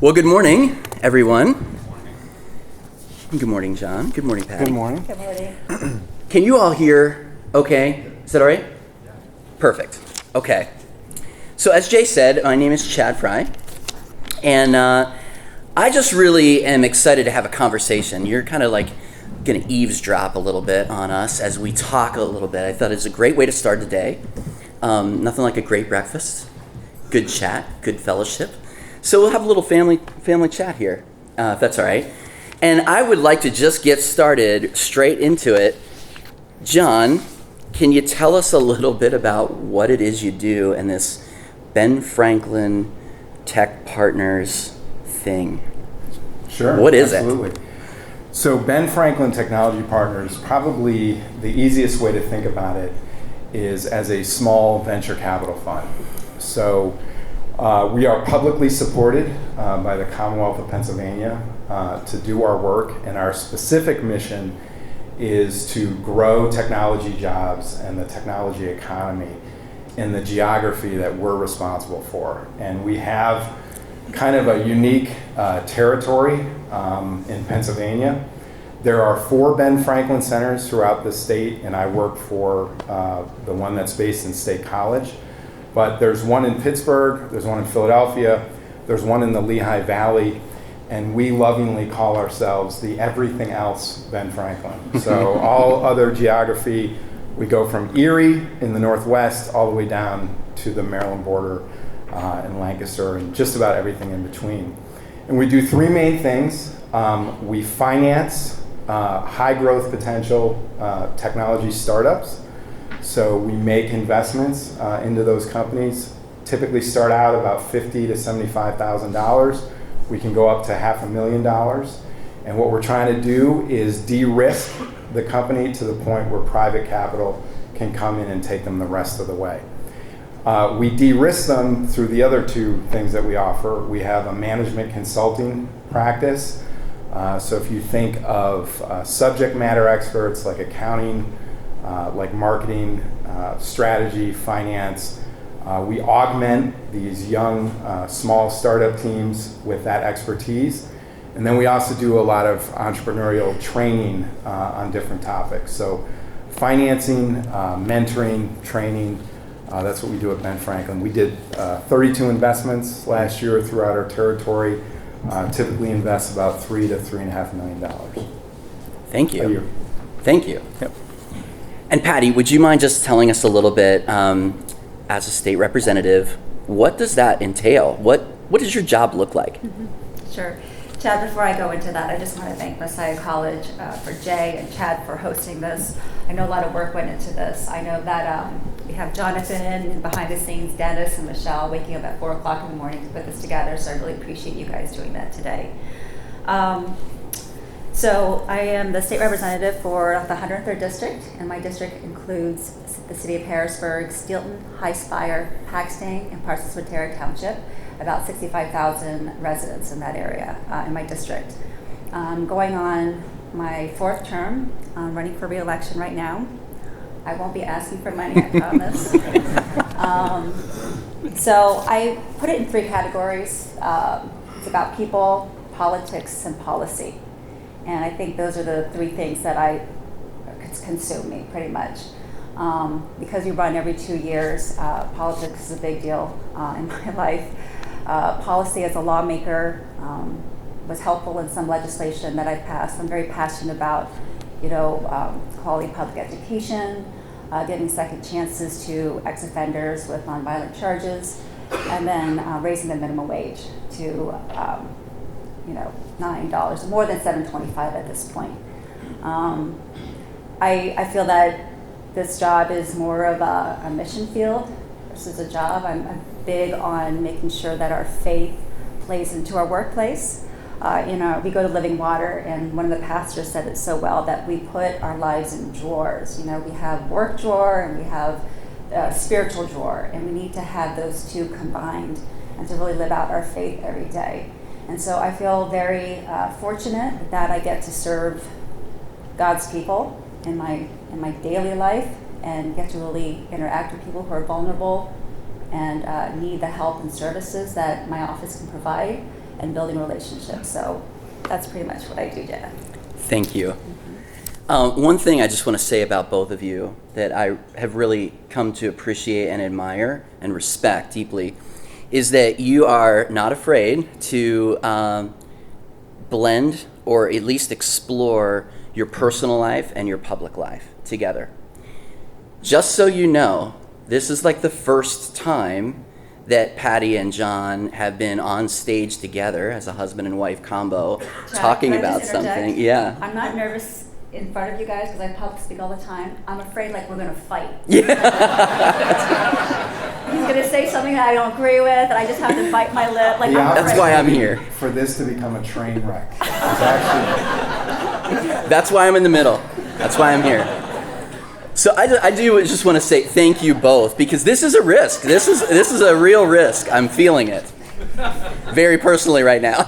Well, good morning, everyone. Good morning, John. Good morning, Patty. Good morning. Good morning. Can you all hear okay? Is that all right? Yeah. Perfect. Okay. So as Jay said, my name is Chad Frey, and I just really am excited to have a conversation. You're kind of like going to eavesdrop a little bit on us as we talk a little bit. I thought it's a great way to start the day. Nothing like a great breakfast, good chat, good fellowship. So we'll have a little family chat here, if that's all right. And I would like to just get started straight into it. John, can you tell us a little bit about what it is you do in this Ben Franklin Tech Partners thing? Sure. What is absolutely. it? So Ben Franklin Technology Partners, probably the easiest way to think about it is as a small venture capital fund. So we are publicly supported by the Commonwealth of Pennsylvania to do our work, and our specific mission is to grow technology jobs and the technology economy in the geography that we're responsible for. And we have kind of a unique territory in Pennsylvania. There are 4 Ben Franklin centers throughout the state, and I work for the one that's based in State College. But there's one in Pittsburgh, there's one in Philadelphia, there's one in the Lehigh Valley, and we lovingly call ourselves the everything else Ben Franklin. So all other geography, we go from Erie in the northwest all the way down to the Maryland border in Lancaster, and just about everything in between. And we do 3 main things. We finance high growth potential technology startups. So we make investments into those companies, typically start out about $50,000 to $75,000. We can go up to $500,000. And what we're trying to do is de-risk the company to the point where private capital can come in and take them the rest of the way. We de-risk them through the other 2 things that we offer. We have a management consulting practice. So if you think of subject matter experts like accounting, like marketing, strategy, finance, we augment these young, small startup teams with that expertise. And then we also do a lot of entrepreneurial training on different topics. So financing, mentoring, training, that's what we do at Ben Franklin. We did 32 investments last year throughout our territory, typically invest about $3 to $3.5 million. Thank you. A year. Thank you. Yep. And Patty, would you mind just telling us a little bit, as a state representative, what does that entail? What does your job look like? Mm-hmm. Sure. Chad, before I go into that, I just want to thank Messiah College for Jay and Chad for hosting this. I know a lot of work went into this. I know that we have Jonathan and behind the scenes, Dennis and Michelle waking up at 4 o'clock in the morning to put this together, so I really appreciate you guys doing that today. So I am the state representative for the 103rd District, and my district includes the city of Harrisburg, Steelton, High Spire, Paxton, and parts of Swatara Township, about 65,000 residents in that area in my district. Going on my 4th term, I'm running for re-election right now. I won't be asking for money, I promise. So I put it in 3 categories. It's about people, politics, and policy. And I think those are the 3 things that consume me pretty much. Because we run every 2 years, politics is a big deal in my life. Policy as a lawmaker was helpful in some legislation that I've passed. I'm very passionate about, quality public education, giving second chances to ex-offenders with nonviolent charges, and then raising the minimum wage to $9, more than $7.25 at this point. I feel that this job is more of a mission field versus a job. I'm big on making sure that our faith plays into our workplace. We go to Living Water, and one of the pastors said it so well that we put our lives in drawers. We have work drawer and we have a spiritual drawer, and we need to have those 2 combined and to really live out our faith every day. And so I feel very fortunate that I get to serve God's people in my daily life and get to really interact with people who are vulnerable and need the help and services that my office can provide. and building relationships. So that's pretty much what I do, Jenna. Thank you. One thing I just want to say about both of you that I have really come to appreciate and admire and respect deeply is that you are not afraid to blend or at least explore your personal life and your public life together. Just so you know, this is like the first time that Patty and John have been on stage together as a husband and wife combo talking Can I about just interject? something. Yeah. I'm not nervous in front of you guys because I public speak all the time. I'm afraid like we're going to fight. Yeah. He's going to say something that I don't agree with, and I just have to bite my lip. Like, Yeah, That's why I'm here. For this to become a train wreck. It's actually, That's why I'm in the middle. That's why I'm here. So I do just want to say thank you both, because this is a risk. This is a real risk. I'm feeling it very personally right now.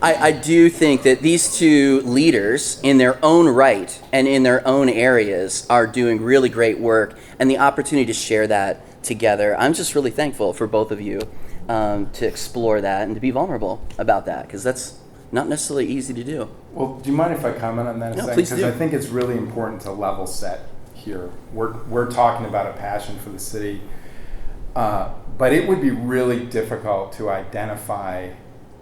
I do think that these two leaders in their own right and in their own areas are doing really great work, and the opportunity to share that together. I'm just really thankful for both of you to explore that and to be vulnerable about that, because that's not necessarily easy to do. well, do you mind if I comment on that a No, second? please do. Because I think it's really important to level set here. We're talking about a passion for the city, but it would be really difficult to identify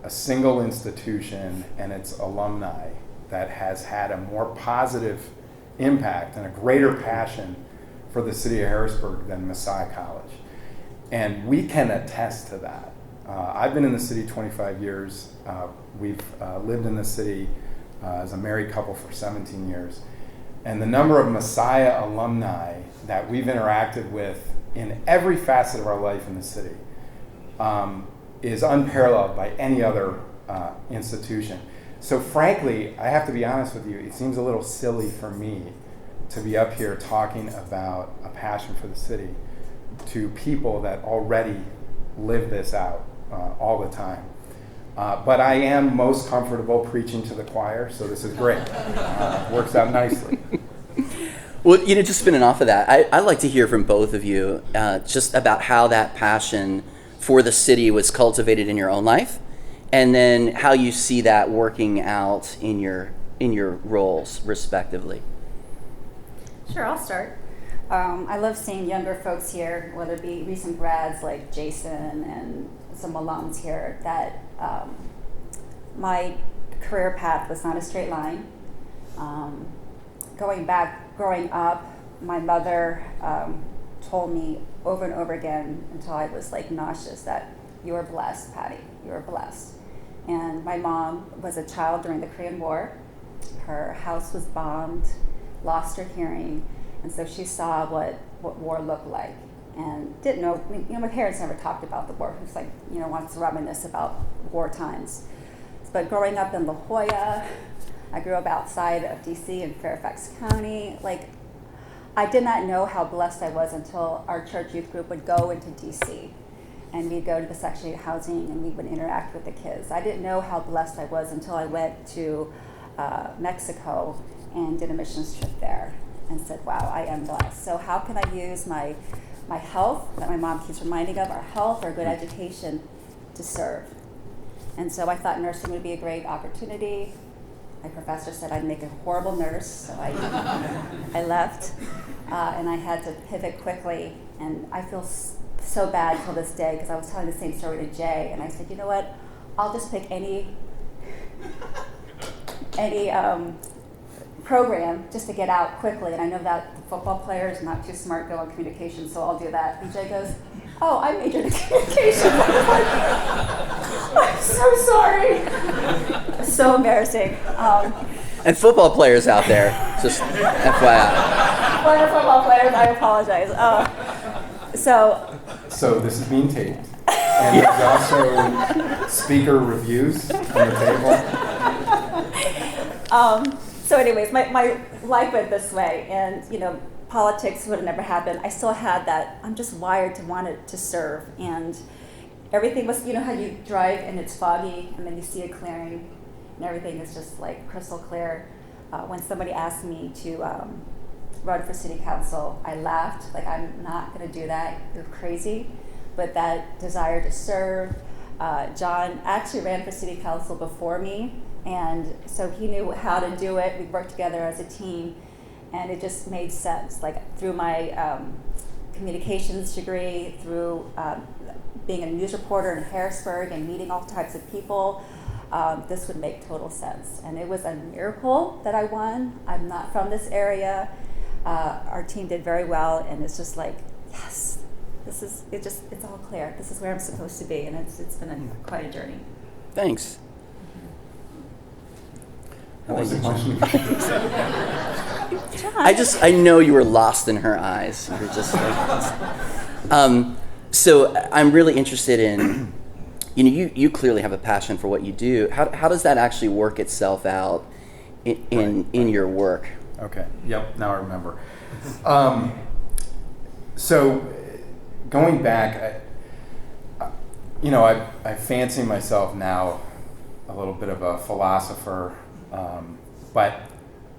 a single institution and its alumni that has had a more positive impact and a greater passion for the city of Harrisburg than Messiah College. And we can attest to that. I've been in the city 25 years. We've lived in the city as a married couple for 17 years. And the number of Messiah alumni that we've interacted with in every facet of our life in the city is unparalleled by any other institution. So frankly, I have to be honest with you, it seems a little silly for me to be up here talking about a passion for the city to people that already live this out all the time. But I am most comfortable preaching to the choir, so this is great. Works out nicely. Well, just spinning off of that, I'd like to hear from both of you just about how that passion for the city was cultivated in your own life, and then how you see that working out in your roles, respectively. Sure, I'll start. I love seeing younger folks here, whether it be recent grads like Jason and some alums here, that my career path was not a straight line. Growing up, my mother told me over and over again until I was like nauseous that you are blessed, Patty, you are blessed. And my mom was a child during the Korean War. Her house was bombed, lost her hearing, and so she saw what war looked like and didn't know. My parents never talked about the war. It was like, wants to reminisce about war times. But growing up in La Jolla, I grew up outside of DC in Fairfax County. Like, I did not know how blessed I was until our church youth group would go into DC, and we'd go to the Section 8 housing and we would interact with the kids. I didn't know how blessed I was until I went to Mexico and did a missions trip there and said, wow, I am blessed. So how can I use my health, that my mom keeps reminding of, our health, our good education, to serve? And so I thought nursing would be a great opportunity. My professor said I'd make a horrible nurse, so I left, and I had to pivot quickly. And I feel so bad till this day, because I was telling the same story to Jay, and I said, you know what? I'll just pick any program just to get out quickly. And I know that the football player is not too smart to go on communication, so I'll do that. And Jay goes, oh, I majored in communication. I was like, I'm so sorry. So embarrassing. And football players out there, just FYI. For football players, I apologize. So this is being taped. And there's also speaker reviews on the table. So anyways, my life went this way, and politics would have never happened. I still had that. I'm just wired to want it to serve, and everything was. How you drive and it's foggy, and then you see a clearing, and everything is just like crystal clear. When somebody asked me to run for city council, I laughed. Like, I'm not going to do that. You're crazy. But that desire to serve, John actually ran for city council before me, and so he knew how to do it. We worked together as a team, and it just made sense. Like through my communications degree, through being a news reporter in Harrisburg and meeting all types of people, this would make total sense. And it was a miracle that I won. I'm not from this area. Our team did very well, and it's just like, yes, it's all clear. This is where I'm supposed to be, and it's been quite a journey. Thanks. What was the question? I know you were lost in her eyes. You were just like, so I'm really interested in, you clearly have a passion for what you do. How does that actually work itself out in your work? Okay. Yep. Now I remember. So going back, I fancy myself now a little bit of a philosopher, but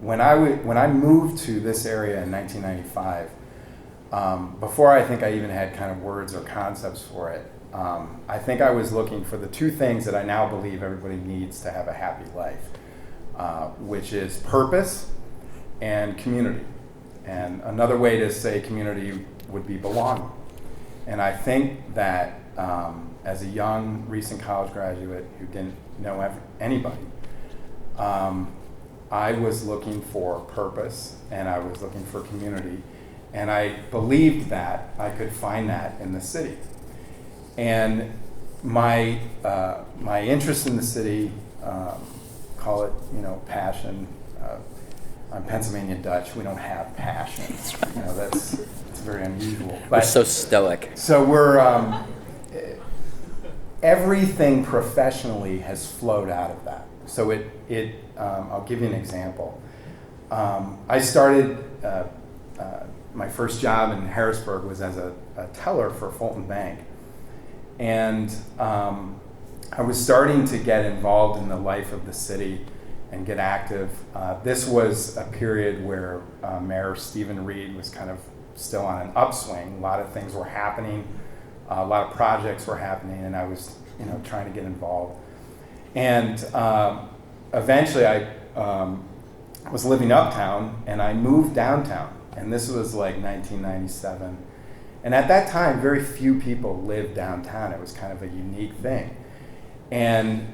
when I moved to this area in 1995, before I think I even had kind of words or concepts for it, I think I was looking for the two things that I now believe everybody needs to have a happy life, which is purpose and community. And another way to say community would be belonging. And I think that as a young, recent college graduate who didn't know anybody, I was looking for purpose and I was looking for community. And I believed that I could find that in the city. And my interest in the city, call it, passion. I'm Pennsylvania Dutch. We don't have passion. It's very unusual. But we're so stoic. So we're everything professionally has flowed out of that. So I'll give you an example. I started my first job in Harrisburg was as a teller for Fulton Bank, and I was starting to get involved in the life of the city and get active. This was a period where Mayor Stephen Reed was kind of still on an upswing. A lot of things were happening, a lot of projects were happening, and I was, trying to get involved. And eventually, I was living uptown, and I moved downtown. And this was like 1997. And at that time, very few people lived downtown. It was kind of a unique thing. And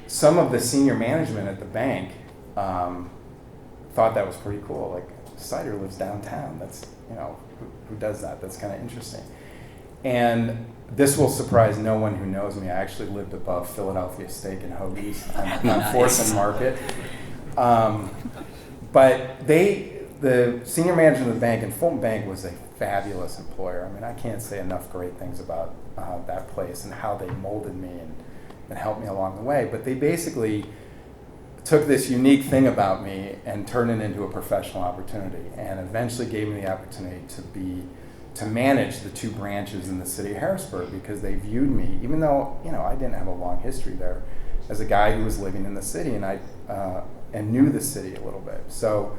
some of the senior management at the bank thought that was pretty cool. Like, Sider lives downtown. That's, who does that? That's kind of interesting. And this will surprise no one who knows me. I actually lived above Philadelphia Steak and Hoagies on Nice. 4th and Market. But the senior manager of the bank, and Fulton Bank was a fabulous employer. I mean, I can't say enough great things about that place and how they molded me and helped me along the way. But they basically took this unique thing about me and turned it into a professional opportunity, and eventually gave me the opportunity to manage the two branches in the city of Harrisburg, because they viewed me, even though I didn't have a long history there, as a guy who was living in the city and knew the city a little bit. So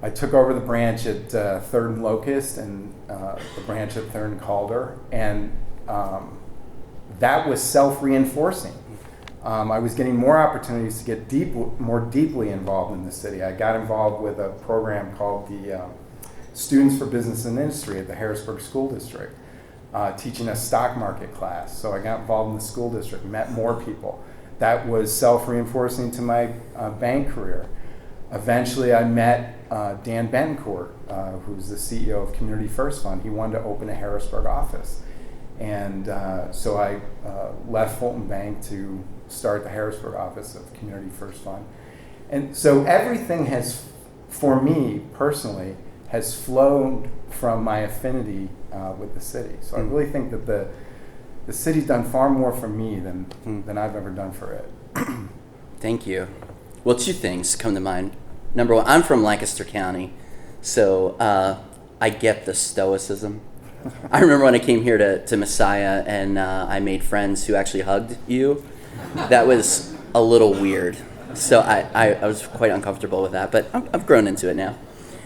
I took over the branch at 3rd and Locust and the branch at 3rd and Calder, and that was self-reinforcing. I was getting more opportunities to get more deeply involved in the city. I got involved with a program called the Students for Business and Industry at the Harrisburg School District, teaching a stock market class. So I got involved in the school district, met more people. That was self-reinforcing to my bank career. Eventually, I met Dan Bencourt, who's the CEO of Community First Fund. He wanted to open a Harrisburg office. And so I left Fulton Bank to start the Harrisburg office of Community First Fund. And so everything has, for me personally, has flowed from my affinity with the city. So I really think that the city's done far more for me than I've ever done for it. Thank you. Well, two things come to mind. Number one, I'm from Lancaster County, so I get the stoicism. I remember when I came here to Messiah and I made friends who actually hugged you. That was a little weird. So I was quite uncomfortable with that, but I've grown into it now.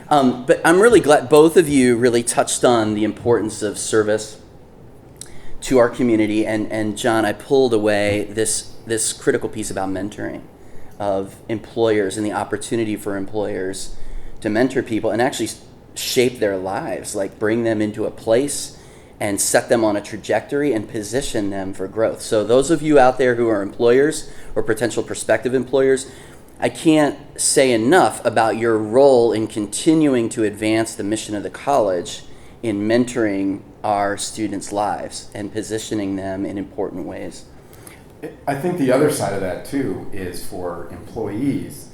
But I'm really glad both of you really touched on the importance of service to our community. And John, I pulled away this critical piece about mentoring of employers and the opportunity for employers to mentor people and actually shape their lives, like bring them into a place and set them on a trajectory and position them for growth. So those of you out there who are employers or potential prospective employers, I can't say enough about your role in continuing to advance the mission of the college in mentoring our students' lives and positioning them in important ways. I think the other side of that too is for employees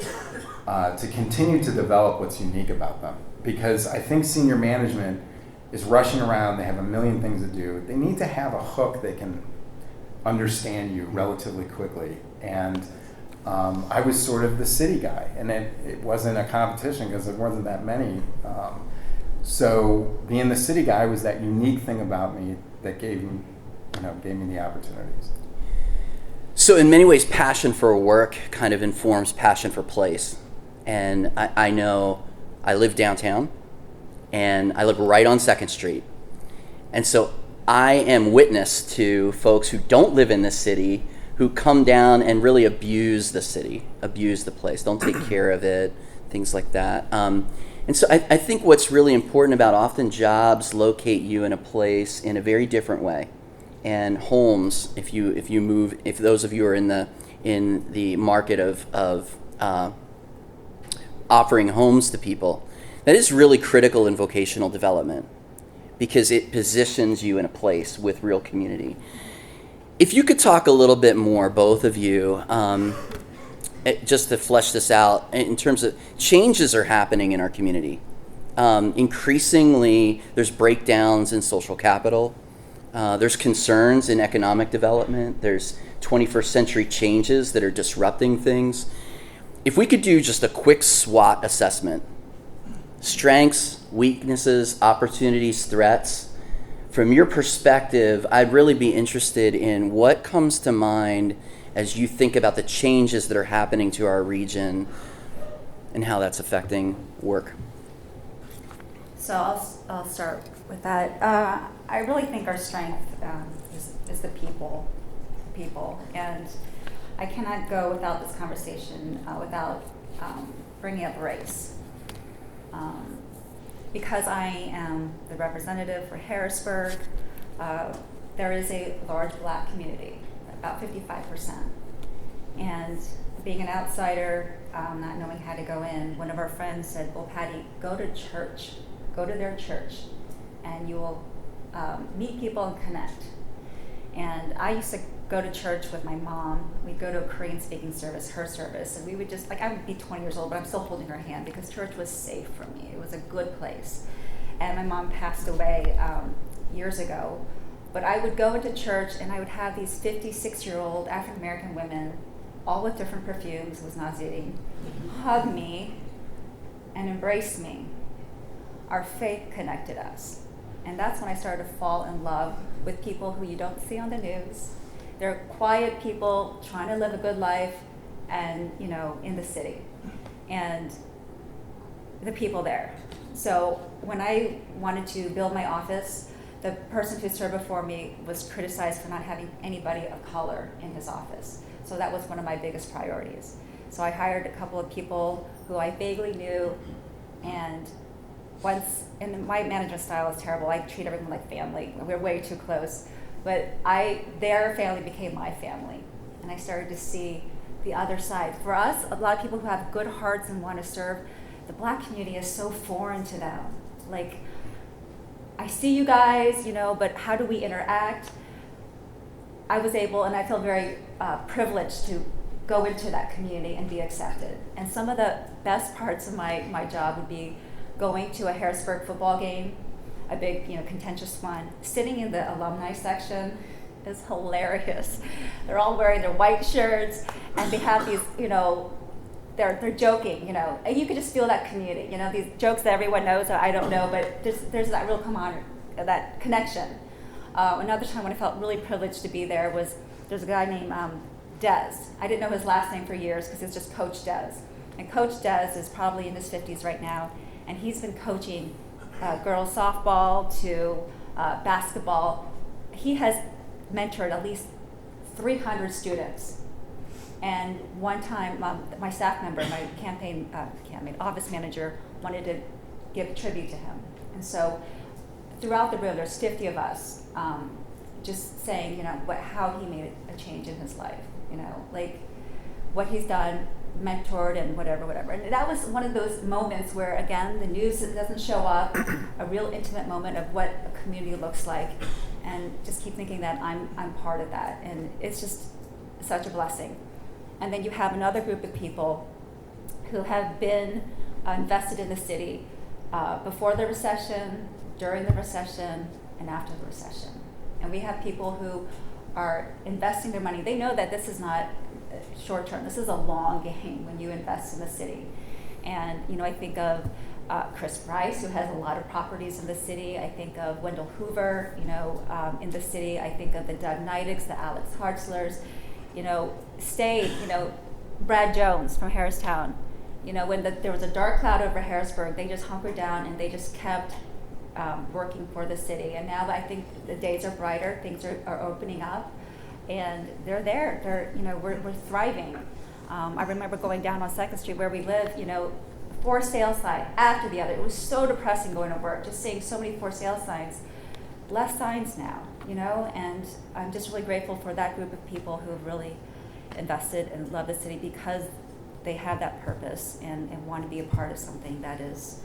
to continue to develop what's unique about them. Because I think senior management is rushing around, they have a million things to do. They need to have a hook that can understand you relatively quickly. And I was sort of the city guy, and it wasn't a competition because there wasn't that many. So being the city guy was that unique thing about me that gave me the opportunities. So in many ways, passion for work kind of informs passion for place. And I know I live downtown, and I live right on 2nd Street. And so I am witness to folks who don't live in this city who come down and really abuse the city, abuse the place, don't take care of it, things like that. And so I think what's really important about often jobs locate you in a place in a very different way. And homes, if those of you are in the market of offering homes to people, that is really critical in vocational development because it positions you in a place with real community. If you could talk a little bit more, both of you, just to flesh this out, in terms of changes are happening in our community. Increasingly, there's breakdowns in social capital. There's concerns in economic development. There's 21st century changes that are disrupting things. If we could do just a quick SWOT assessment, strengths, weaknesses, opportunities, threats, from your perspective, I'd really be interested in what comes to mind as you think about the changes that are happening to our region and how that's affecting work. So I'll start with that. I really think our strength is the people, and I cannot go without this conversation without bringing up race. Because I am the representative for Harrisburg, there is a large Black community, about 55%. And being an outsider, not knowing how to go in, one of our friends said, well, Patty, go to church, go to their church, and you will meet people and connect. And I used to go to church with my mom. We'd go to a Korean speaking service, her service, and we would just, I would be 20 years old, but I'm still holding her hand because church was safe for me. It was a good place. And my mom passed away years ago, but I would go into church and I would have these 56-year-old African-American women, all with different perfumes, was nauseating, hug me and embrace me. Our faith connected us. And that's when I started to fall in love with people who you don't see on the news. They're quiet people trying to live a good life and, in the city. And the people there. So when I wanted to build my office, the person who served before me was criticized for not having anybody of color in his office. So that was one of my biggest priorities. So I hired a couple of people who I vaguely knew, and and my management style is terrible. I treat everyone like family. We're way too close. But their family became my family. And I started to see the other side. For us, a lot of people who have good hearts and want to serve, the Black community is so foreign to them. Like, I see you guys, but how do we interact? I was able, and I feel very privileged to go into that community and be accepted. And some of the best parts of my job would be going to a Harrisburg football game, a big, contentious one. Sitting in the alumni section is hilarious. They're all wearing their white shirts, and they have these, they're joking, and you could just feel that community, these jokes that everyone knows that I don't know, but there's that real that connection. Another time when I felt really privileged to be there was, there's a guy named Des. I didn't know his last name for years because it's just Coach Des. And Coach Des is probably in his 50s right now, and he's been coaching girls softball to basketball. He has mentored at least 300 students. And one time, my staff member, my campaign office manager, wanted to give tribute to him. And so throughout the room, there's 50 of us, just saying, how he made a change in his life, like what he's done, mentored and whatever. And that was one of those moments where, again, the news doesn't show up, a real intimate moment of what a community looks like, and just keep thinking that I'm part of that. And it's just such a blessing. And then you have another group of people who have been invested in the city before the recession, during the recession, and after the recession. And we have people who are investing their money. They know that this is not short term. This is a long game when you invest in the city. And I think of Chris Rice, who has a lot of properties in the city. I think of Wendell Hoover, in the city. I think of the Doug Neidigs, the Alex Hartzlers. Brad Jones from Harristown. When there was a dark cloud over Harrisburg, they just hunkered down and they just kept working for the city. And now I think the days are brighter, things are opening up, and they're there. We're thriving. I remember going down on 2nd Street where we live, for sale sign after the other. It was so depressing going to work, just seeing so many for sale signs. Less signs now, and I'm just really grateful for that group of people who have really invested and love the city because they have that purpose and want to be a part of something that is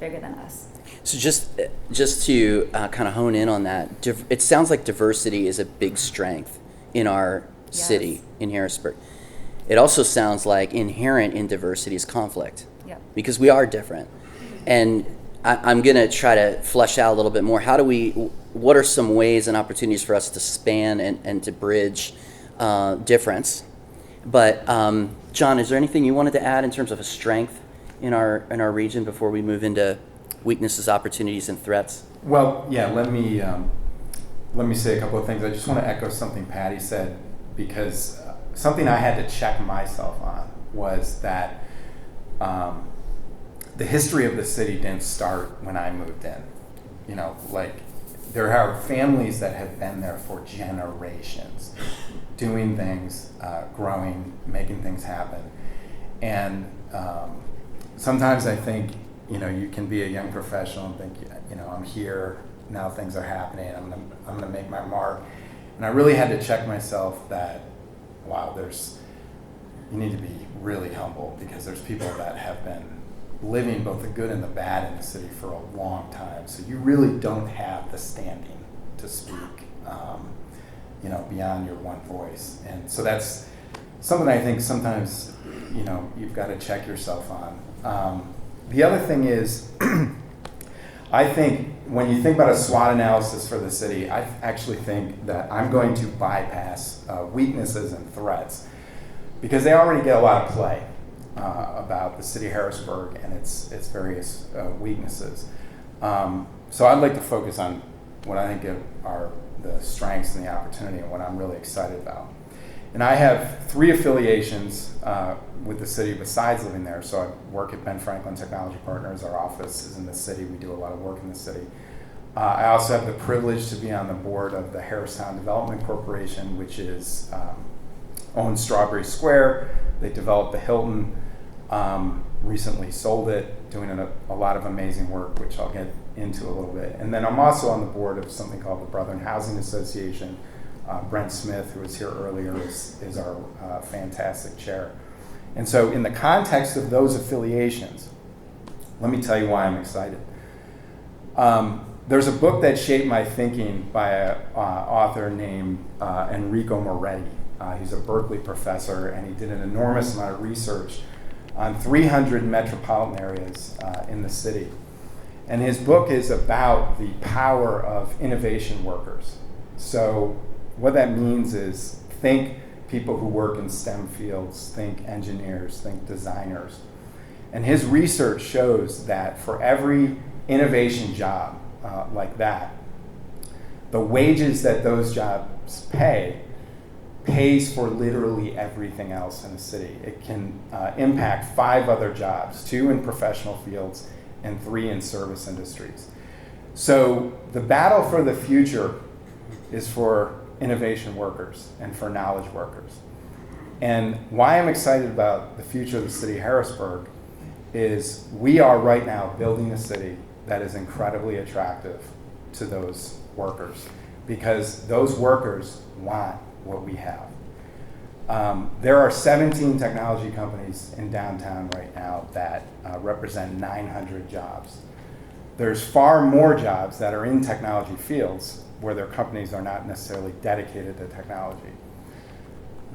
bigger than us. So just to kind of hone in on that, it sounds like diversity is a big strength in our city, in Harrisburg. It also sounds like inherent in diversity is conflict, because we are different. And I'm going to try to flesh out a little bit more. What are some ways and opportunities for us to span and to bridge difference? But John, is there anything you wanted to add in terms of a strength in our region before we move into weaknesses, opportunities, and threats? Well, yeah, let me say a couple of things. I just want to echo something Patty said, because something I had to check myself on was that the history of the city didn't start when I moved in. There are families that have been there for generations, doing things, growing, making things happen. And sometimes I think, you can be a young professional and think, I'm here, now things are happening, I'm gonna make my mark. And I really had to check myself that, wow, you need to be really humble, because there's people that have been living both the good and the bad in the city for a long time. So you really don't have the standing to speak, beyond your one voice. And so that's something I think sometimes, you've got to check yourself on. The other thing is, I think when you think about a SWOT analysis for the city, I actually think that I'm going to bypass weaknesses and threats, because they already get a lot of play about the city of Harrisburg and its various weaknesses. So I'd like to focus on what I think are the strengths and the opportunity and what I'm really excited about. And I have 3 affiliations with the city besides living there. So I work at Ben Franklin Technology Partners. Our office is in the city. We do a lot of work in the city. I also have the privilege to be on the board of the Harristown Development Corporation, which owns Strawberry Square. They developed the Hilton, recently sold it, doing a lot of amazing work, which I'll get into a little bit. And then I'm also on the board of something called the Brethren Housing Association. Brent Smith, who was here earlier, is our fantastic chair. And so in the context of those affiliations, let me tell you why I'm excited. There's a book that shaped my thinking by an author named Enrico Moretti. He's a Berkeley professor, and he did an enormous amount of research on 300 metropolitan areas in the city. And his book is about the power of innovation workers. So what that means is, think people who work in STEM fields, think engineers, think designers. And his research shows that for every innovation job like that, the wages that those jobs pays for literally everything else in the city. It can impact 5 other jobs, 2 in professional fields and 3 in service industries. So the battle for the future is for innovation workers and for knowledge workers. And why I'm excited about the future of the city of Harrisburg is we are right now building a city that is incredibly attractive to those workers, because those workers want what we have. There are 17 technology companies in downtown right now that represent 900 jobs. There's far more jobs that are in technology fields where their companies are not necessarily dedicated to technology.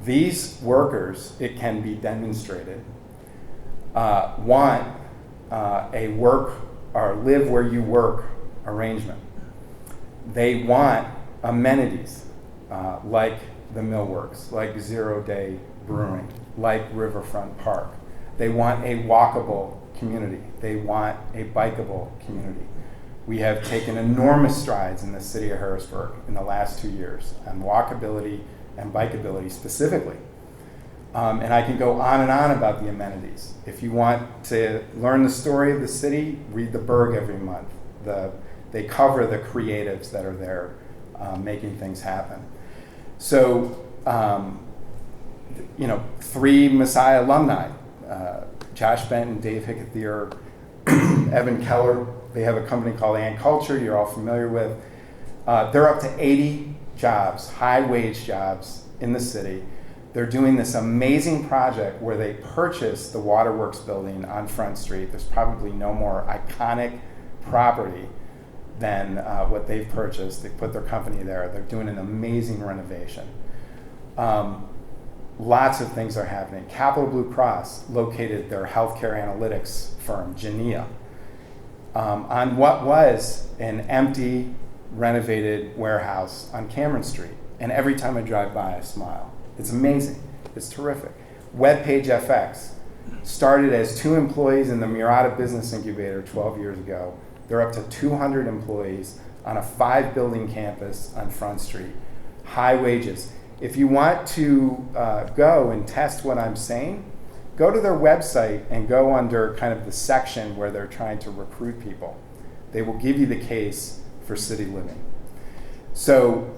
These workers, it can be demonstrated, want a work or live where you work arrangement. They want amenities like the Millworks, like Zero Day Brewing, like Riverfront Park. They want a walkable community. They want a bikeable community. We have taken enormous strides in the city of Harrisburg in the last 2 years on walkability and bikeability specifically. And I can go on and on about the amenities. If you want to learn the story of the city, read the Berg every month. They cover the creatives that are there making things happen. So, 3 Messiah alumni, Josh Benton, Dave Hickethier, Evan Keller. They have a company called Ant Culture you're all familiar with. They're up to 80 jobs, high-wage jobs in the city. They're doing this amazing project where they purchased the Waterworks building on Front Street. There's probably no more iconic property than what they've purchased. They put their company there. They're doing an amazing renovation. Lots of things are happening. Capital Blue Cross located their healthcare analytics firm, Genea, on what was an empty, renovated warehouse on Cameron Street. And every time I drive by, I smile. It's amazing. It's terrific. WebPage FX started as 2 employees in the Murata Business Incubator 12 years ago. They're up to 200 employees on a 5-building campus on Front Street. High wages. If you want to go and test what I'm saying, go to their website and go under kind of the section where they're trying to recruit people. They will give you the case for city living. So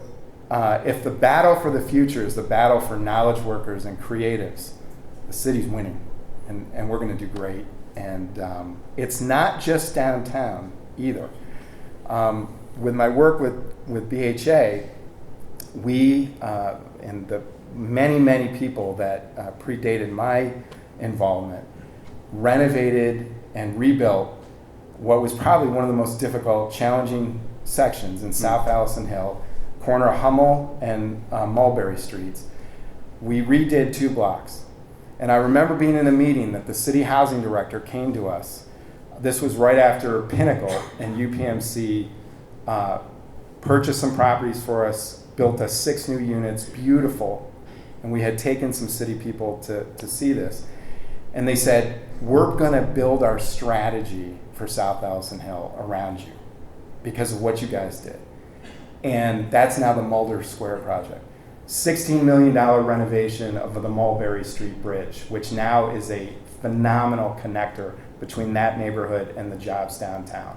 if the battle for the future is the battle for knowledge workers and creatives, the city's winning, and we're going to do great. And it's not just downtown either. With my work with BHA, we and the many people that predated my involvement renovated and rebuilt what was probably one of the most difficult, challenging sections in South Allison Hill, corner of Hummel and Mulberry Streets. We redid 2 blocks. And I remember being in a meeting that the city housing director came to us. This was right after Pinnacle and UPMC purchased some properties for us, built us 6 new units, beautiful. And we had taken some city people to see this. And they said, we're gonna build our strategy for South Allison Hill around you because of what you guys did. And that's now the Mulder Square project. $16 million renovation of the Mulberry Street Bridge, which now is a phenomenal connector between that neighborhood and the jobs downtown.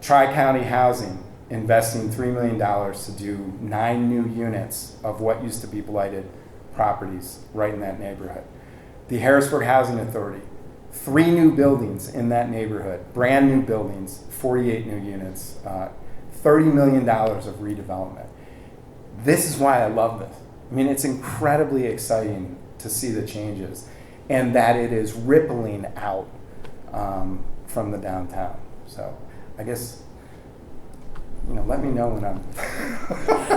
Tri-County Housing investing $3 million to do 9 new units of what used to be blighted properties right in that neighborhood. The Harrisburg Housing Authority, 3 new buildings in that neighborhood, brand new buildings, 48 new units, $30 million of redevelopment. This is why I love this. I mean, it's incredibly exciting to see the changes and that it is rippling out from the downtown. So I guess, let me know when I'm...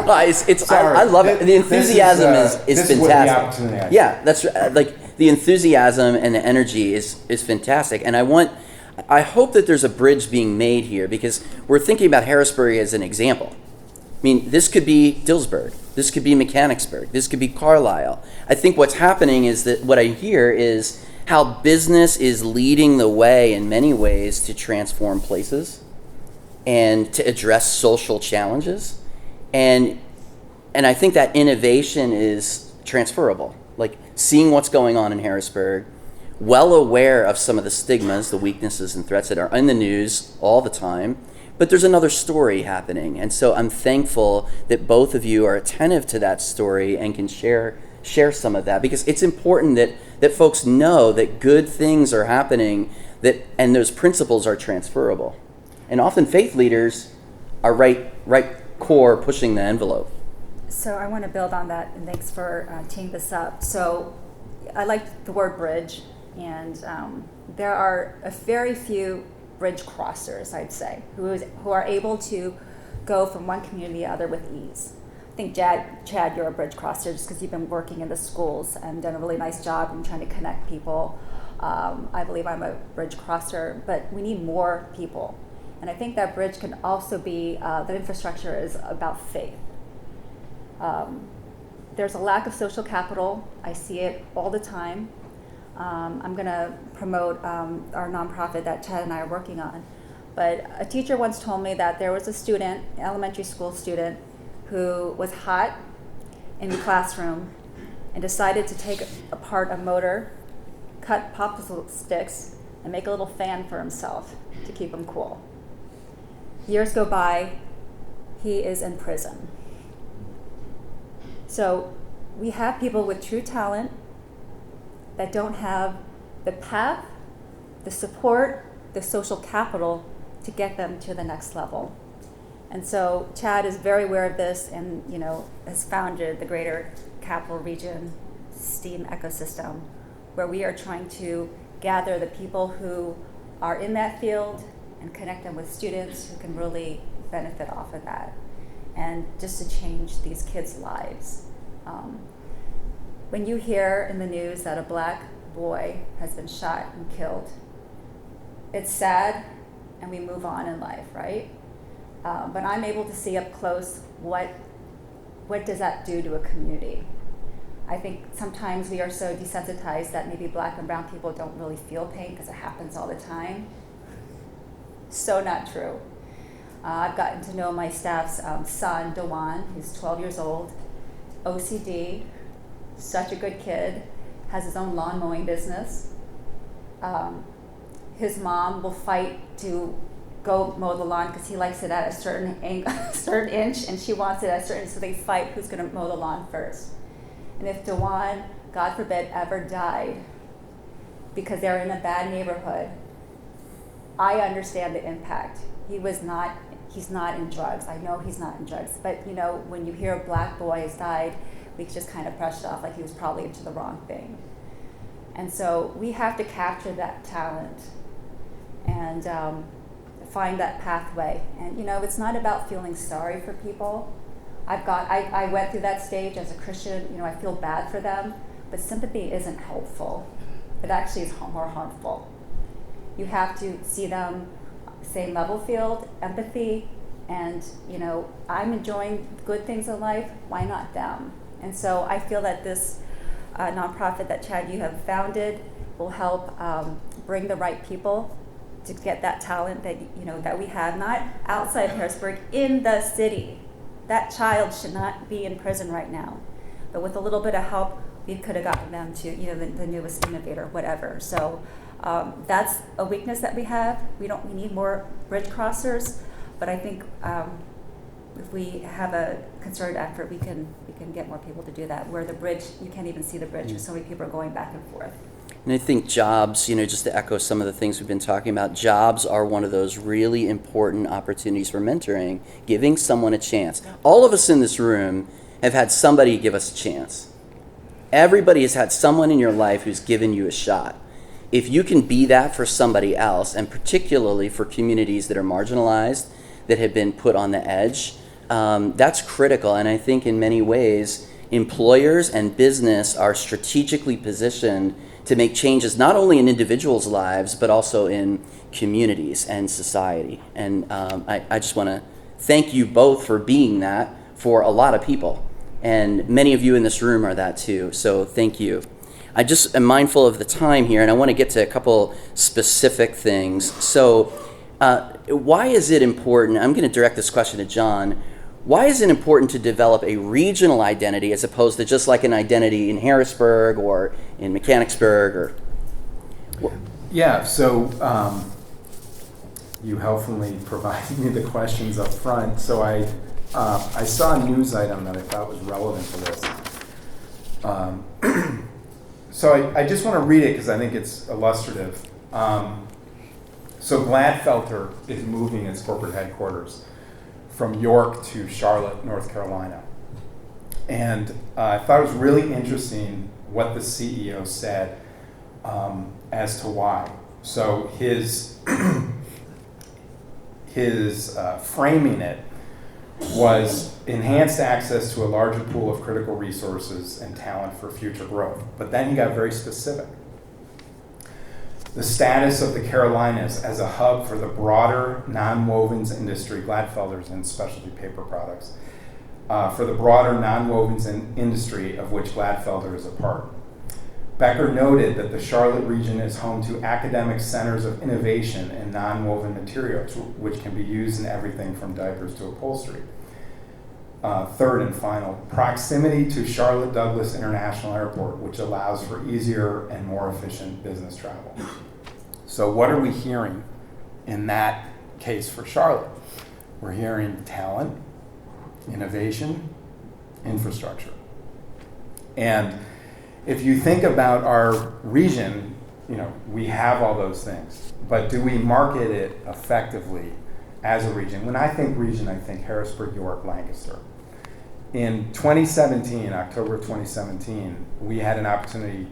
No, I love it. The enthusiasm is fantastic. Yeah, that's like the enthusiasm and the energy is fantastic. And I hope that there's a bridge being made here because we're thinking about Harrisburg as an example. I mean, this could be Dillsburg. This could be Mechanicsburg. This could be Carlisle. I think what's happening is that what I hear is how business is leading the way in many ways to transform places and to address social challenges. And I think that innovation is transferable. Like seeing what's going on in Harrisburg, well aware of some of the stigmas, the weaknesses and threats that are in the news all the time, But there's another story happening. And so I'm thankful that both of you are attentive to that story and can share some of that, because it's important that folks know that good things are happening, and those principles are transferable. And often faith leaders are right core pushing the envelope. So I want to build on that, and thanks for teeing this up. So I like the word bridge, and there are a very few bridge crossers, I'd say, who are able to go from one community to the other with ease. I think, Chad, you're a bridge crosser just because you've been working in the schools and done a really nice job in trying to connect people. I believe I'm a bridge crosser, but we need more people. And I think that bridge can also be, the infrastructure is about faith. There's a lack of social capital. I see it all the time. I'm going to promote our nonprofit that Chad and I are working on. But a teacher once told me that there was a student, elementary school student, who was hot in the classroom and decided to take apart a motor, cut popsicle sticks, and make a little fan for himself to keep him cool. Years go by, he is in prison. So we have people with true talent that don't have the path, the support, the social capital to get them to the next level. And so Chad is very aware of this, and has founded the Greater Capital Region STEAM ecosystem, where we are trying to gather the people who are in that field and connect them with students who can really benefit off of that, and just to change these kids' lives. When you hear in the news that a black boy has been shot and killed, it's sad, and we move on in life, right? But I'm able to see up close what does that do to a community. I think sometimes we are so desensitized that maybe black and brown people don't really feel pain because it happens all the time. So not true. I've gotten to know my staff's son, Dewan, who's 12 years old, OCD, such a good kid, has his own lawn mowing business. His mom will fight to go mow the lawn because he likes it at a certain inch, and she wants it at a certain, so they fight who's going to mow the lawn first. And if Dewan, God forbid, ever died because they're in a bad neighborhood, I understand the impact. He's not in drugs. I know he's not in drugs. But when you hear a black boy has died, we just kind of brush it off like he was probably into the wrong thing. And so we have to capture that talent and find that pathway. And it's not about feeling sorry for people. I went through that stage as a Christian. I feel bad for them, but sympathy isn't helpful. It actually is more harmful. You have to see them same level field, empathy, and I'm enjoying good things in life. Why not them? And so I feel that this nonprofit that Chad, you have founded, will help bring the right people to get that talent that we have, not outside of Harrisburg, in the city. That child should not be in prison right now, but with a little bit of help, we could have gotten them to the newest innovator, whatever. So that's a weakness that we have. We need more bridge crossers, but I think if we have a concerted effort, we can get more people to do that. Where the bridge, you can't even see the bridge because so many people are going back and forth. And I think jobs, just to echo some of the things we've been talking about, jobs are one of those really important opportunities for mentoring, giving someone a chance. All of us in this room have had somebody give us a chance. Everybody has had someone in your life who's given you a shot. If you can be that for somebody else, and particularly for communities that are marginalized, that have been put on the edge, that's critical. And I think in many ways, employers and business are strategically positioned to make changes not only in individuals' lives, but also in communities and society. And I just want to thank you both for being that for a lot of people. And many of you in this room are that too, so thank you. I just am mindful of the time here, and I want to get to a couple specific things. So why is it important, I'm going to direct this question to John, why is it important to develop a regional identity as opposed to just like an identity in Harrisburg or in Mechanicsburg? Yeah, so you helpfully provided me the questions up front. So I saw a news item that I thought was relevant to this. So I just want to read it because I think it's illustrative. So Gladfelter is moving its corporate headquarters from York to Charlotte, North Carolina. And I thought it was really interesting what the CEO said as to why. So his framing it was enhanced access to a larger pool of critical resources and talent for future growth. But then he got very specific. The status of the Carolinas as a hub for the broader nonwovens industry, Gladfelter's and specialty paper products, for the broader nonwovens industry of which Gladfelter is a part. Becker noted that the Charlotte region is home to academic centers of innovation in nonwoven materials, which can be used in everything from diapers to upholstery. Third and final, proximity to Charlotte Douglas International Airport, which allows for easier and more efficient business travel. So what are we hearing in that case for Charlotte? We're hearing talent, innovation, infrastructure. And if you think about our region, we have all those things, but do we market it effectively as a region? When I think region, I think Harrisburg, York, Lancaster. In 2017, October 2017, we had an opportunity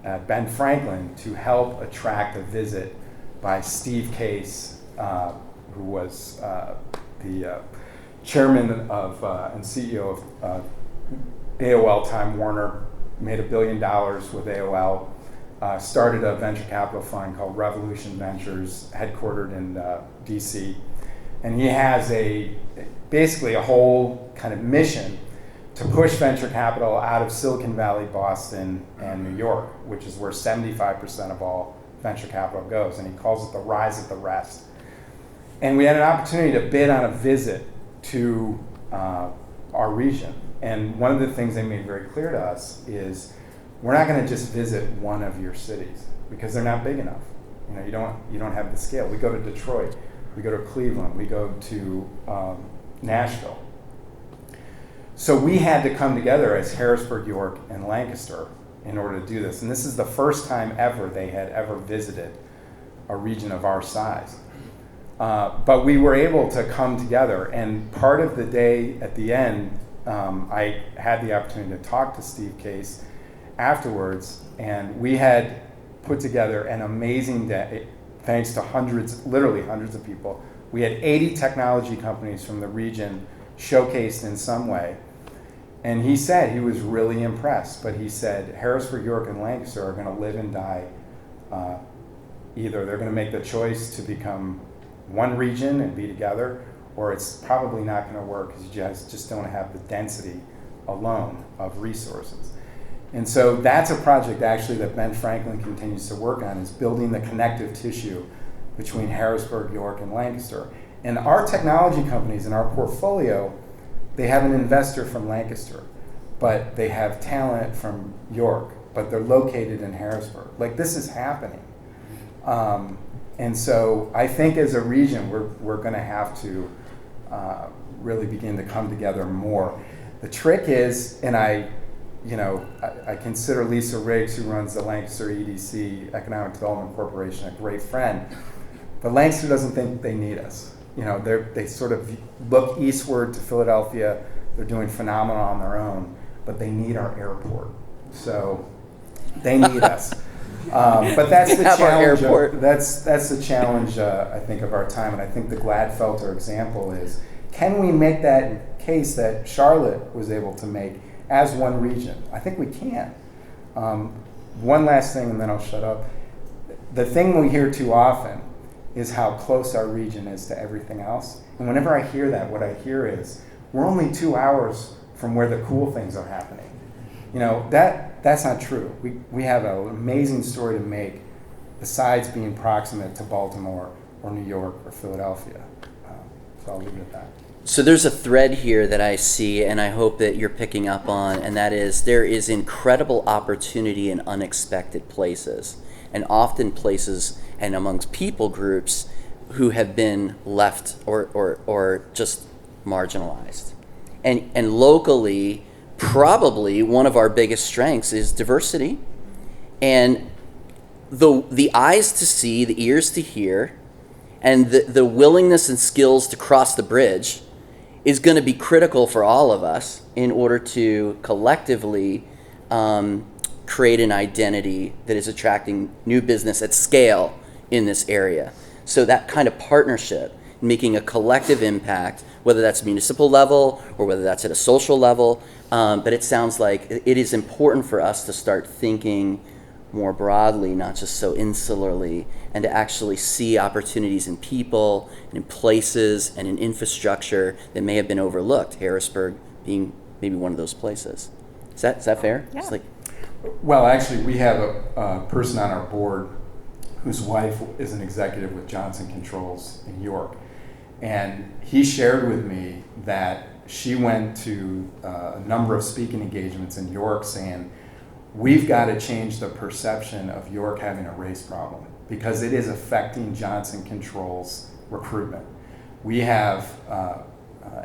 at Ben Franklin to help attract a visit by Steve Case, who was the chairman of and CEO of AOL Time Warner, made $1 billion with AOL, started a venture capital fund called Revolution Ventures, headquartered in DC. And he has basically a whole kind of mission to push venture capital out of Silicon Valley, Boston, and New York, which is where 75% of all venture capital goes. And he calls it the rise of the rest. And we had an opportunity to bid on a visit to our region. And one of the things they made very clear to us is we're not going to just visit one of your cities because they're not big enough. You don't have the scale. We go to Detroit, we go to Cleveland, we go to Nashville. So we had to come together as Harrisburg, York, and Lancaster in order to do this. And this is the first time ever they had ever visited a region of our size. But we were able to come together, and part of the day at the end, I had the opportunity to talk to Steve Case afterwards, and we had put together an amazing day, thanks to literally hundreds of people. We had 80 technology companies from the region showcased in some way. And he said he was really impressed, but he said Harrisburg, York, and Lancaster are going to live and die. Either they're going to make the choice to become one region and be together, or it's probably not going to work because you guys just don't have the density alone of resources. And so that's a project actually that Ben Franklin continues to work on, is building the connective tissue between Harrisburg, York, and Lancaster. And our technology companies in our portfolio, they have an investor from Lancaster, but they have talent from York, but they're located in Harrisburg. Like, this is happening. And so I think as a region, we're going to have to really begin to come together more. The trick is, and I consider Lisa Riggs, who runs the Lancaster EDC, Economic Development Corporation, a great friend, but Lancaster doesn't think they need us. They sort of look eastward to Philadelphia. They're doing phenomenal on their own, but they need our airport. So they need us. But that's the challenge. That's the challenge, I think, of our time. And I think the Gladfelter example is, can we make that case that Charlotte was able to make as one region? I think we can. One last thing, and then I'll shut up. The thing we hear too often is how close our region is to everything else. And whenever I hear that, what I hear is, we're only 2 hours from where the cool things are happening. That's not true. We have an amazing story to make besides being proximate to Baltimore or New York or Philadelphia. So I'll leave it at that. So there's a thread here that I see, and I hope that you're picking up on, and that is there is incredible opportunity in unexpected places, and often places and amongst people groups who have been left or just marginalized. And locally, probably one of our biggest strengths is diversity, and the eyes to see, the ears to hear, and the willingness and skills to cross the bridge is going to be critical for all of us in order to collectively create an identity that is attracting new business at scale in this area. So that kind of partnership, making a collective impact, whether that's municipal level or whether that's at a social level, but it sounds like it is important for us to start thinking more broadly, not just so insularly, and to actually see opportunities in people and in places and in infrastructure that may have been overlooked, Harrisburg being maybe one of those places. Is that fair? Yeah. It's like, Well, actually, we have a person on our board whose wife is an executive with Johnson Controls in York. And he shared with me that she went to a number of speaking engagements in York saying, we've got to change the perception of York having a race problem because it is affecting Johnson Controls recruitment. We have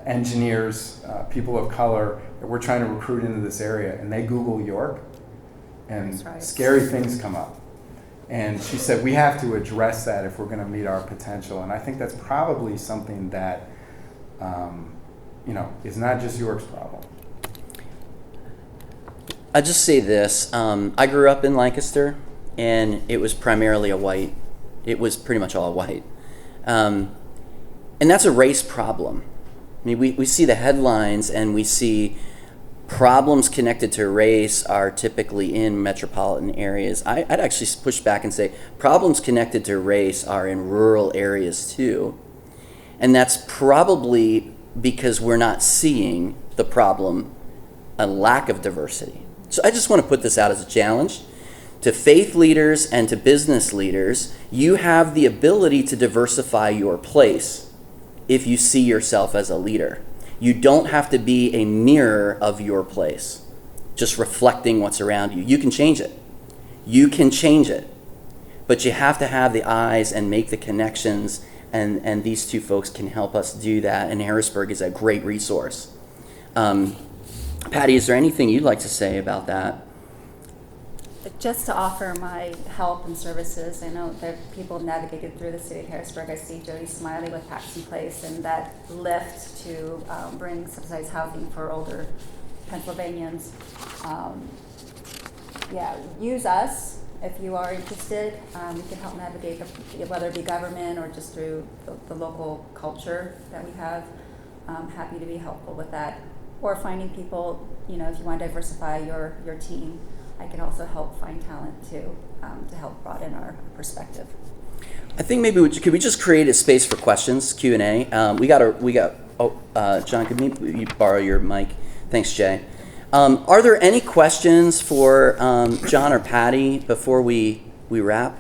engineers, people of color that we're trying to recruit into this area, and they Google York, and That's right. Scary things come up. And she said, we have to address that if we're going to meet our potential. And I think that's probably something that, is not just York's problem. I'll just say this. I grew up in Lancaster, and it was primarily it was pretty much all white. And that's a race problem. I mean, we see the headlines and we see problems connected to race are typically in metropolitan areas. I'd actually push back and say problems connected to race are in rural areas too. And that's probably because we're not seeing the problem, a lack of diversity. So I just want to put this out as a challenge to faith leaders and to business leaders. You have the ability to diversify your place if you see yourself as a leader. You don't have to be a mirror of your place, just reflecting what's around you. You can change it. You can change it. But you have to have the eyes and make the connections, and these two folks can help us do that, and Harrisburg is a great resource. Patty, is there anything you'd like to say about that? Just to offer my help and services. I know that people have navigated through the city of Harrisburg. I see Jody Smiley with Paxton Place and that lift to bring subsidized housing for older Pennsylvanians. Use us if you are interested. We can help navigate, whether it be government or just through the local culture that we have. I'm happy to be helpful with that. Or finding people, if you want to diversify your team. I can also help find talent too, to help broaden our perspective. I think maybe could we just create a space for questions, Q&A? John, could you borrow your mic? Thanks, Jay. Are there any questions for John or Patty before we wrap?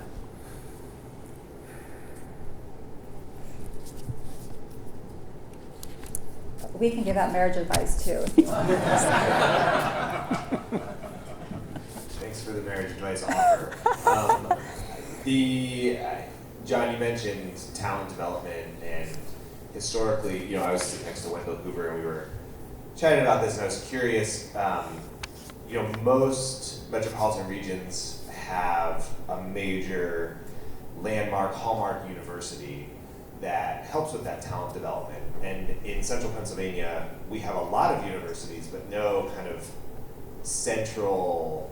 We can give out marriage advice too if you want. Thanks for the marriage advice offer. John, you mentioned talent development, and historically, I was sitting next to Wendell Hoover, and we were chatting about this, and I was curious. Most metropolitan regions have a major landmark, hallmark university that helps with that talent development. And in central Pennsylvania, we have a lot of universities, but no kind of central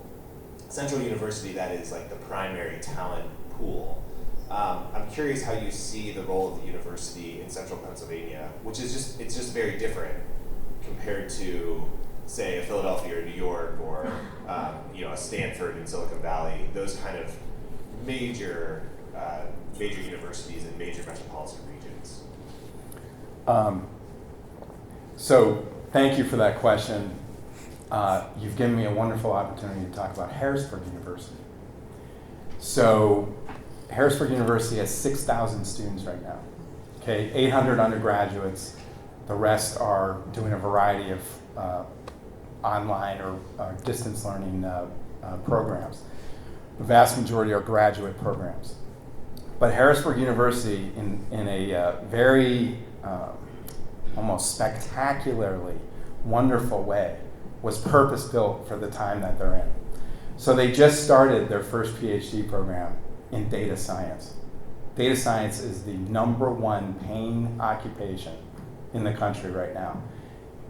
university that is like the primary talent pool. I'm curious how you see the role of the university in central Pennsylvania, which is just very different compared to, say, a Philadelphia or New York or a Stanford in Silicon Valley. Those kind of major universities in major metropolitan regions. So thank you for that question. You've given me a wonderful opportunity to talk about Harrisburg University. So Harrisburg University has 6,000 students right now. Okay, 800 undergraduates. The rest are doing a variety of online or distance learning programs. The vast majority are graduate programs. But Harrisburg University, in a very almost spectacularly wonderful way, was purpose-built for the time that they're in. So they just started their first PhD program in data science. Data science is the #1 paying occupation in the country right now.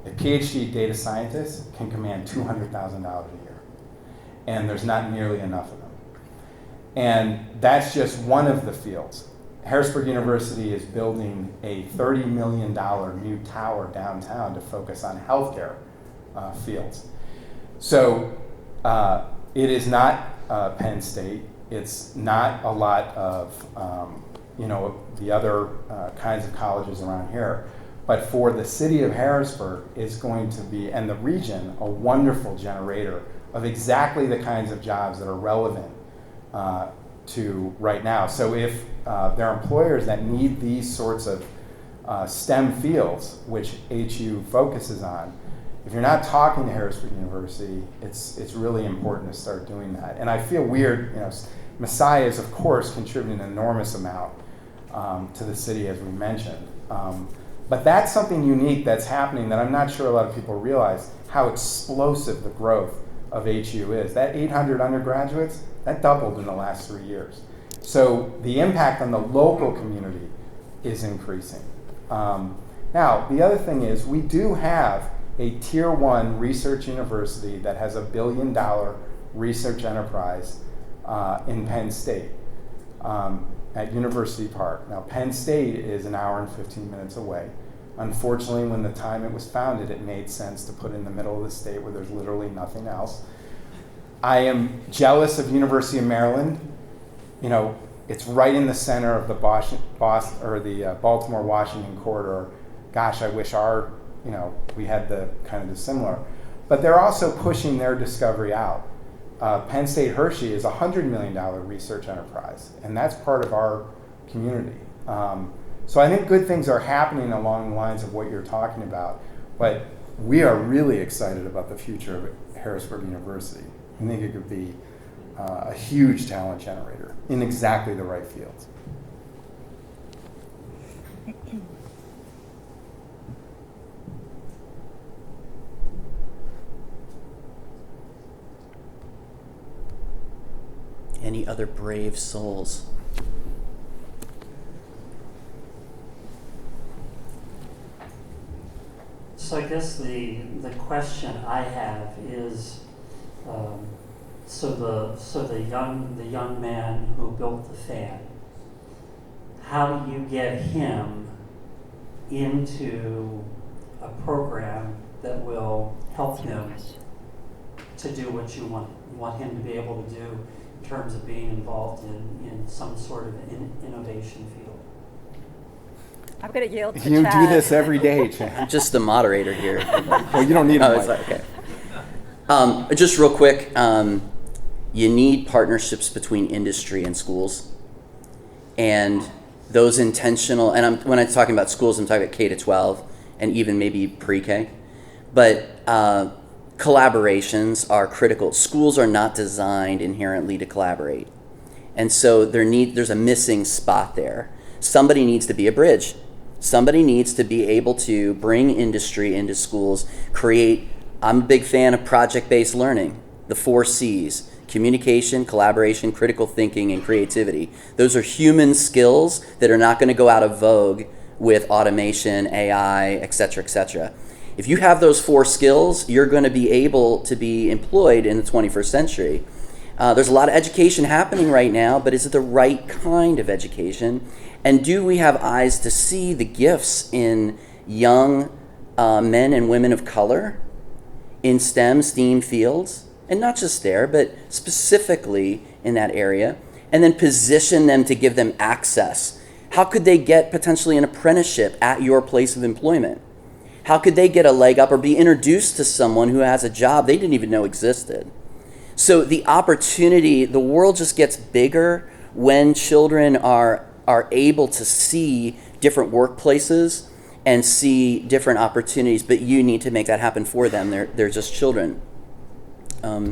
A PhD data scientist can command $200,000 a year, and there's not nearly enough of them. And that's just one of the fields. Harrisburg University is building a $30 million new tower downtown to focus on healthcare fields. So it is not Penn State. It's not a lot of the other kinds of colleges around here. But for the city of Harrisburg, it's going to be, and the region, a wonderful generator of exactly the kinds of jobs that are relevant to right now. So if there are employers that need these sorts of STEM fields, which HU focuses on, if you're not talking to Harrisburg University, it's really important to start doing that. And I feel weird, Messiah is of course contributing an enormous amount to the city, as we mentioned. But that's something unique that's happening that I'm not sure a lot of people realize how explosive the growth of HU is. That 800 undergraduates, that doubled in the last 3 years. So the impact on the local community is increasing. Now, the other thing is we do have a tier 1 research university that has $1 billion research enterprise in Penn State at University Park. Now, Penn State is an hour and 15 minutes away. Unfortunately, when the time it was founded, it made sense to put it in the middle of the state where there's literally nothing else. I am jealous of University of Maryland. It's right in the center of the Baltimore-Washington corridor. Gosh, I wish we had the kind of the similar. But they're also pushing their discovery out. Penn State Hershey is a $100 million research enterprise, and that's part of our community. So I think good things are happening along the lines of what you're talking about, but we are really excited about the future of Harrisburg University. I think it could be a huge talent generator in exactly the right fields. Any other brave souls? So I guess the question I have is, the young man who built the fan, how do you get him into a program that will help him to do what you want him to be able to do in terms of being involved in some sort of innovation field? I'm going to yield to You Chad. do this every day, Chad. I'm just the moderator here. Well, you don't need Oh, a it's mic. like, okay. Just real quick, you need partnerships between industry and schools, and those intentional. And when I'm talking about schools, I'm talking about K to 12 and even maybe pre-K. But collaborations are critical. Schools are not designed inherently to collaborate, and so there's a missing spot there. Somebody needs to be a bridge. Somebody needs to be able to bring industry into schools, create. I'm a big fan of project-based learning, the 4 C's: communication, collaboration, critical thinking, and creativity. Those are human skills that are not going to go out of vogue with automation, AI, et cetera, et cetera. If you have those 4 skills, you're going to be able to be employed in the 21st century. There's a lot of education happening right now, but is it the right kind of education? And do we have eyes to see the gifts in young men and women of color in STEM fields? And not just there, but specifically in that area, and then position them to give them access. How could they get potentially an apprenticeship at your place of employment? How could they get a leg up or be introduced to someone who has a job they didn't even know existed? So the opportunity, the world just gets bigger when children are able to see different workplaces and see different opportunities, but you need to make that happen for them. They're just children.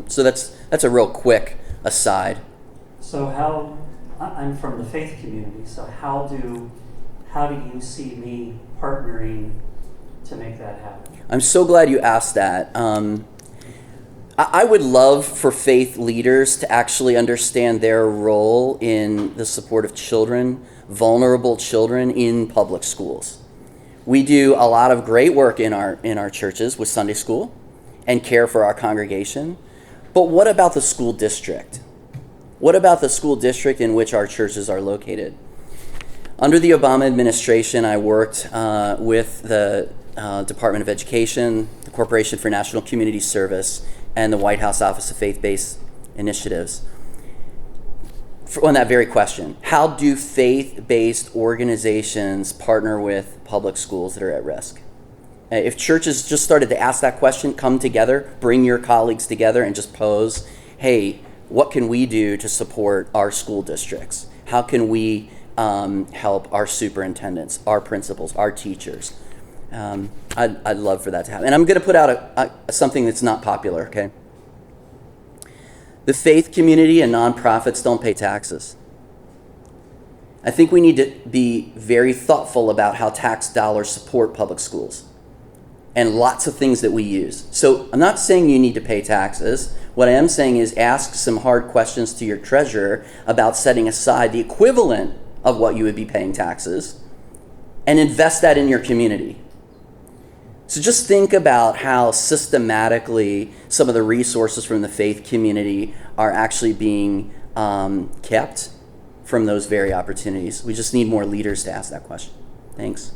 So that's a real quick aside. So how I'm from the faith community, so how do you see me partnering to make that happen? I'm so glad you asked that. I would love for faith leaders to actually understand their role in the support of children, vulnerable children in public schools. We do a lot of great work in our churches with Sunday school and care for our congregation. But what about the school district? What about the school district in which our churches are located? Under the Obama administration, I worked with the Department of Education, the Corporation for National Community Service, and the White House Office of Faith-Based Initiatives on that very question. How do faith-based organizations partner with public schools that are at risk? If churches just started to ask that question, come together, bring your colleagues together and just pose, hey, what can we do to support our school districts? How can we help our superintendents, our principals, our teachers? I'd love for that to happen. And I'm going to put out something that's not popular, okay? The faith community and nonprofits don't pay taxes. I think we need to be very thoughtful about how tax dollars support public schools and lots of things that we use. So I'm not saying you need to pay taxes. What I am saying is ask some hard questions to your treasurer about setting aside the equivalent of what you would be paying taxes and invest that in your community. So just think about how systematically some of the resources from the faith community are actually being kept from those very opportunities. We just need more leaders to ask that question. Thanks.